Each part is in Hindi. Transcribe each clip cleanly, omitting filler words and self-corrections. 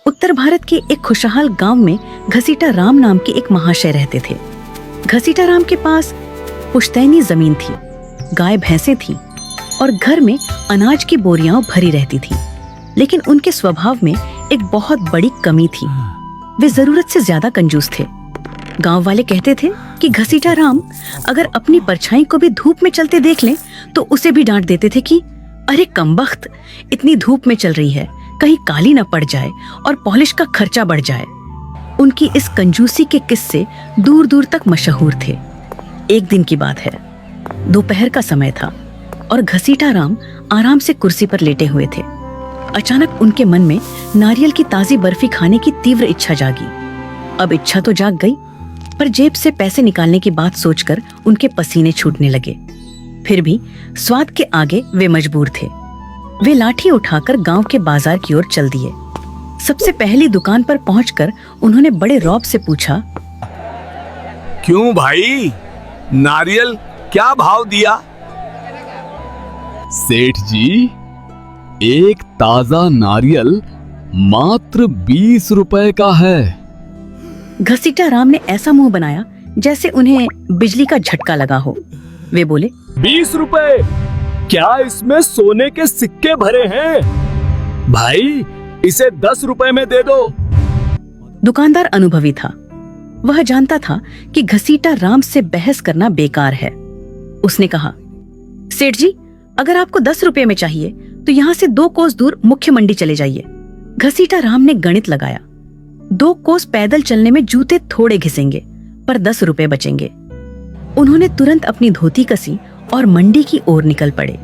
उत्तर भारत के एक खुशहाल गांव में घसीटा राम नाम के एक महाशय रहते थे। घसीटा राम के पास पुश्तैनी जमीन थी, गाय भैंसें थी और घर में अनाज की बोरियां भरी रहती थी। लेकिन उनके स्वभाव में एक बहुत बड़ी कमी थी, वे जरूरत से ज्यादा कंजूस थे। गांव वाले कहते थे कि घसीटा राम अगर अपनी परछाई को भी धूप में चलते देख लें तो उसे भी डांट देते थे कि अरे कमबख्त, इतनी धूप में चल रही है, कहीं काली न पड़ जाए और पॉलिश का खर्चा बढ़ जाए। उनकी इस कंजूसी के किस्से दूर दूर तक मशहूर थे। एक दिन की बात है, दोपहर का समय था और घसीटा राम आराम से कुर्सी पर लेटे हुए थे। अचानक उनके मन में नारियल की ताजी बर्फी खाने की तीव्र इच्छा जागी। अब इच्छा तो जाग गई, पर जेब से पैसे निकालने की बात सोचकर उनके पसीने छूटने लगे। फिर भी स्वाद के आगे वे मजबूर थे। वे लाठी उठाकर गांव के बाजार की ओर चल दिए। सबसे पहली दुकान पर पहुंचकर उन्होंने बड़े रौब से पूछा, क्यों भाई, नारियल क्या भाव दिया? सेठ जी, एक ताजा नारियल मात्र 20 रुपए का है। घसीटा राम ने ऐसा मुंह बनाया जैसे उन्हें बिजली का झटका लगा हो। वे बोले, 20 रुपए? क्या इसमें सोने के सिक्के भरे हैं? भाई, इसे 10 रुपए में दे दो। दुकानदार अनुभवी था, वह जानता था कि घसीटा राम से बहस करना बेकार है। उसने कहा, सेठ जी, अगर आपको 10 रुपए में चाहिए तो यहाँ से 2 कोस दूर मुख्य मंडी चले जाइए। घसीटा राम ने गणित लगाया, 2 कोस पैदल चलने में जूते थोड़े घिसेंगे पर 10 रुपए बचेंगे। उन्होंने तुरंत अपनी धोती कसी और मंडी की ओर निकल पड़े।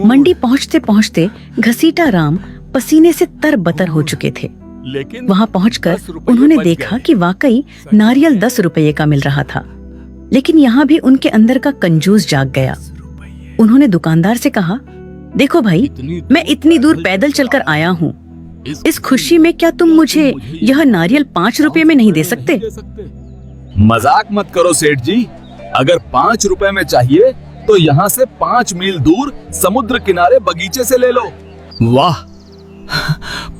मंडी पहुंचते पहुंचते घसीटा राम पसीने से तरबतर हो चुके थे। वहां पहुंचकर उन्होंने देखा कि वाकई नारियल 10 रुपये का मिल रहा था। लेकिन यहाँ भी उनके अंदर का कंजूस जाग गया। उन्होंने दुकानदार से कहा, देखो भाई, मैं इतनी दूर पैदल चलकर आया हूँ, इस खुशी में क्या तुम मुझे यह नारियल 5 रुपए में नहीं दे सकते? मजाक मत करो सेठ जी, अगर 5 रुपए में चाहिए तो यहाँ से 5 मील दूर समुद्र किनारे बगीचे से ले लो। वाह,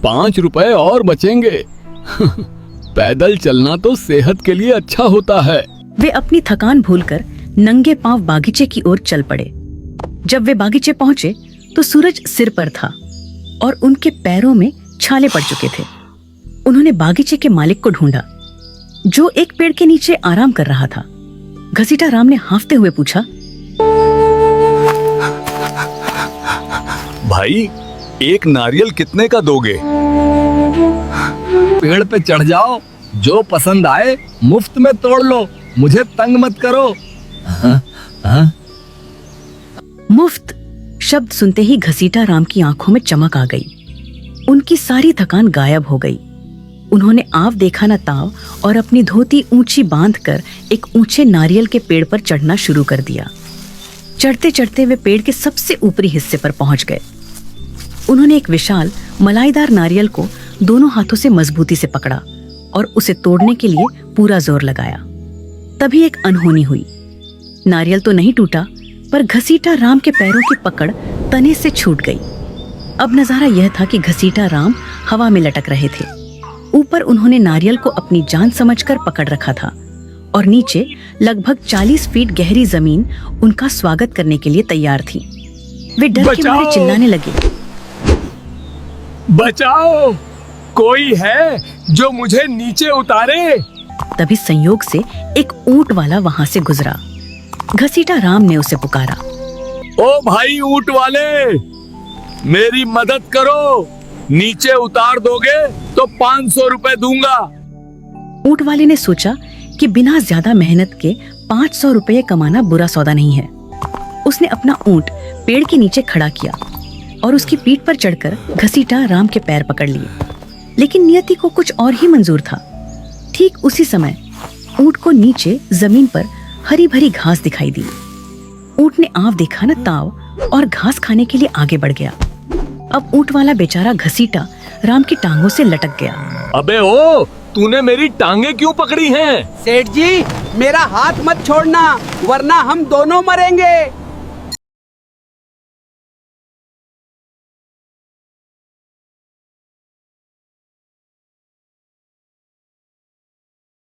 5 रुपए और बचेंगे। पैदल चलना तो सेहत के लिए अच्छा होता है। वे अपनी थकान भूलकर नंगे पांव बागीचे की ओर चल पड़े। जब वे बागीचे पहुंचे तो सूरज सिर पर था और उनके पैरों में छाले पड़ चुके थे। उन्होंने बागीचे के मालिक को ढूंढा, जो एक पेड़ के नीचे आराम कर रहा था। घसीटा राम ने हांफते हुए पूछा, भाई, एक नारियल कितने का दोगे? पेड़ पे चढ़ जाओ, जो पसंद आए मुफ्त में तोड़ लो, मुझे तंग मत करो। मुफ्त शब्द सुनते ही घसीटा राम की आंखों में चमक आ गई। उनकी सारी थकान गायब हो गई। उन्होंने आव देखा न ताव और अपनी धोती ऊंची बांधकर एक ऊंचे नारियल के पेड़ पर चढ़ना शुरू कर दिया। चढ़ते चढ़ते वे पेड़ के सबसे ऊपरी हिस्से पर पहुंच गए। उन्होंने एक विशाल मलाईदार नारियल को दोनों हाथों से मजबूती से पकड़ा और उसे तोड़ने के लिए पूरा जोर लगाया। तभी एक अनहोनी हुई। नारियल तो नहीं टूटा, पर घसीटा राम के पैरों की पकड़ तने से छूट गई। अब नजारा यह था कि घसीटा राम हवा में लटक रहे थे। ऊपर उन्होंने नारियल को अपनी जान समझकर पकड़ रखा था और नीचे लगभग 40 फीट गहरी जमीन उनका स्वागत करने के लिए तैयार थी। वे डर के मारे चिल्लाने लगे, बचाओ, कोई है जो मुझे नीचे उतारे। तभी संयोग से एक ऊंट वाला वहां से गुजरा। घसीटा राम ने उसे पुकारा, ओ भाई ऊंट वाले, मेरी मदद करो, नीचे उतार दोगे तो 500 रुपए दूंगा। ऊंट वाले ने सोचा कि बिना ज्यादा मेहनत के 500 रुपये कमाना बुरा सौदा नहीं है। उसने अपना ऊंट पेड़ के नीचे खड़ा किया और उसकी पीठ पर चढ़कर घसीटा राम के पैर पकड़ लिए। लेकिन नियति को कुछ और ही मंजूर था। ठीक उसी समय ऊंट को नीचे जमीन पर हरी भरी घास दिखाई दी। ऊंट ने आव देखा न ताव और घास खाने के लिए आगे बढ़ गया। अब ऊंट वाला बेचारा घसीटा राम की टांगों से लटक गया। अबे ओ, तूने मेरी टांगे क्यों पकड़ी हैं? सेठ जी, मेरा हाथ मत छोड़ना, वरना हम दोनों मरेंगे।